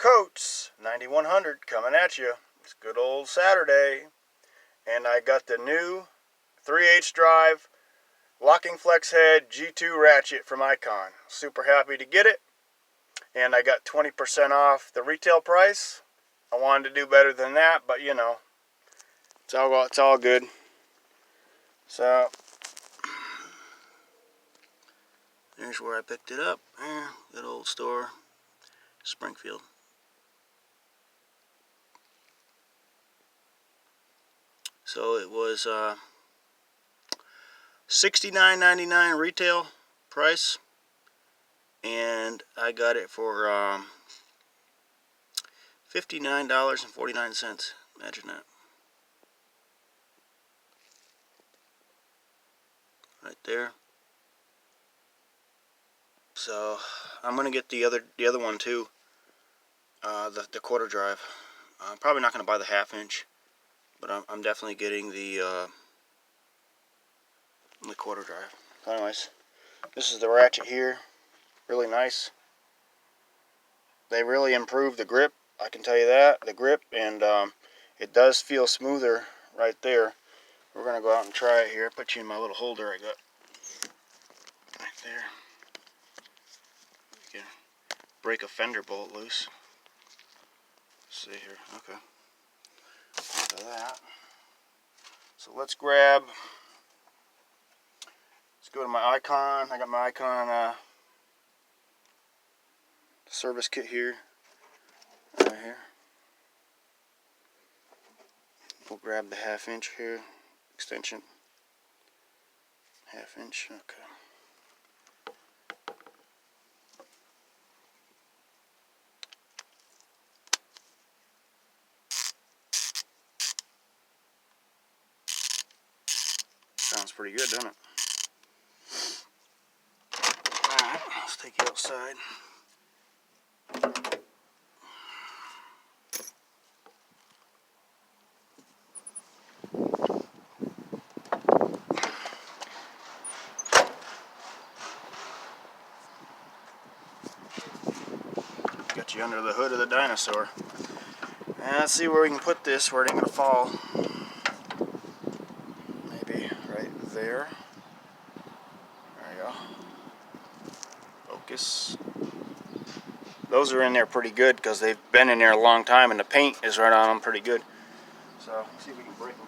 Coates 9100 coming at you. It's good old Saturday, and I got the new 3/8 drive locking flex head G2 ratchet from Icon. Super happy to get it, and I got 20% off the retail price. I wanted to do better than that, but you know, it's all good. So there's where I picked it up. Good old store, Springfield. So it was $69.99 retail price, and I got it for $59.49. Imagine that. Right there. So I'm gonna get the other one too. The quarter drive. I'm probably not gonna buy the 1/2 inch, but I'm definitely getting the quarter drive. Anyways, this is the ratchet here. Really nice. They really improved the grip. I can tell you that, the grip, and it does feel smoother right there. We're gonna go out and try it here. Put you in my little holder I got right there. You can break a fender bolt loose. Let's see here. Okay. Look at that. So let's go to my Icon. I got my Icon service kit here. Right here. We'll grab the 1/2 inch here, extension. 1/2 inch, okay. Sounds pretty good, doesn't it? Alright, let's take you outside. Got you under the hood of the dinosaur. And let's see where we can put this where it ain't gonna fall. Maybe right there. There you go. Focus. Those are in there pretty good because they've been in there a long time and the paint is right on them pretty good. So, let's see if we can break them.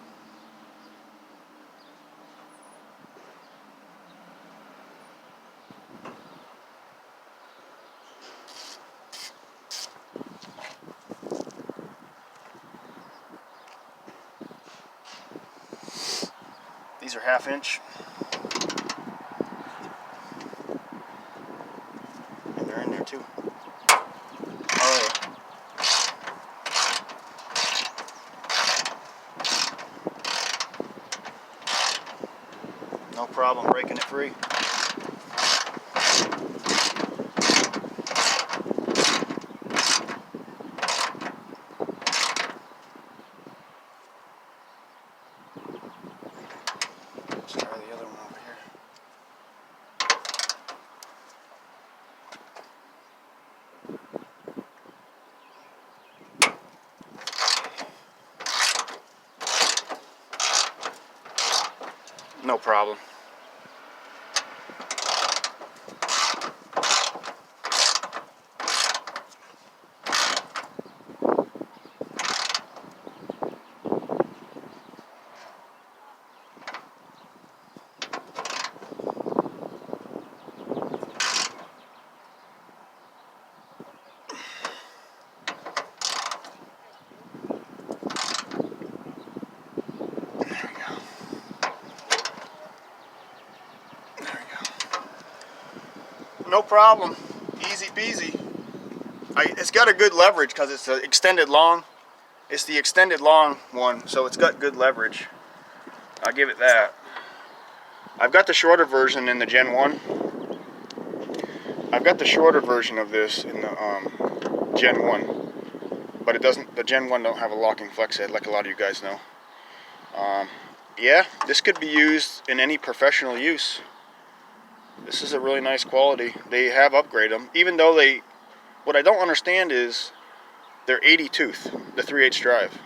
These are 1/2 inch. And they're in there too. Oh yeah. No problem breaking it free. Let's try the other one over here. No problem. No problem. Easy peasy. It's got a good leverage because it's the extended long. It's the extended long one, so it's got good leverage. I'll give it that. I've got the shorter version in the Gen 1. I've got the shorter version of this in the Gen 1. But it doesn't. The Gen 1 don't have a locking flex head like a lot of you guys know. Yeah, this could be used in any professional use. This is a really nice quality. They have upgraded them, even though what I don't understand is They're 80 tooth, the 3/8 drive.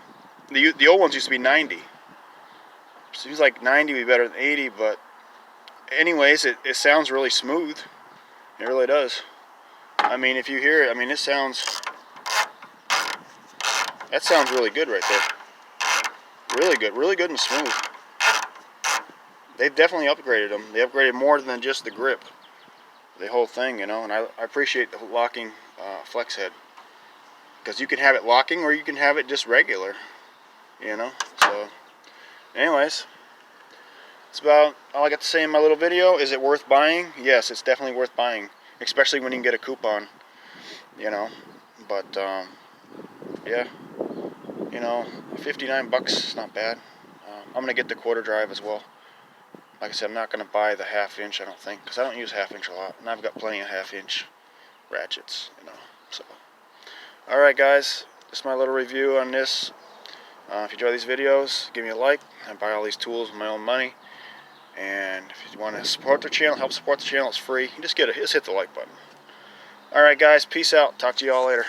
The old ones used to be 90. Seems like 90 would be better than 80, but anyways, it sounds really smooth. It really does. I mean, if you hear it, I mean, that sounds really good right there. Really good and smooth. They've definitely upgraded them. They upgraded more than just the grip, the whole thing, you know. And I appreciate the locking flex head, because you can have it locking or you can have it just regular, you know. So, anyways, that's about all I got to say in my little video. Is it worth buying? Yes, it's definitely worth buying, especially when you can get a coupon, you know. But yeah, you know, 59 bucks is not bad. I'm gonna get the quarter drive as well. Like I said, I'm not going to buy the 1/2 inch, I don't think, because I don't use 1/2 inch a lot, and I've got plenty of 1/2 inch ratchets, you know. So, alright guys, this is my little review on this. If you enjoy these videos, give me a like. I buy all these tools with my own money, and if you want to support the channel, help support the channel, it's free. You just hit the like button. Alright guys, peace out. Talk to you all later.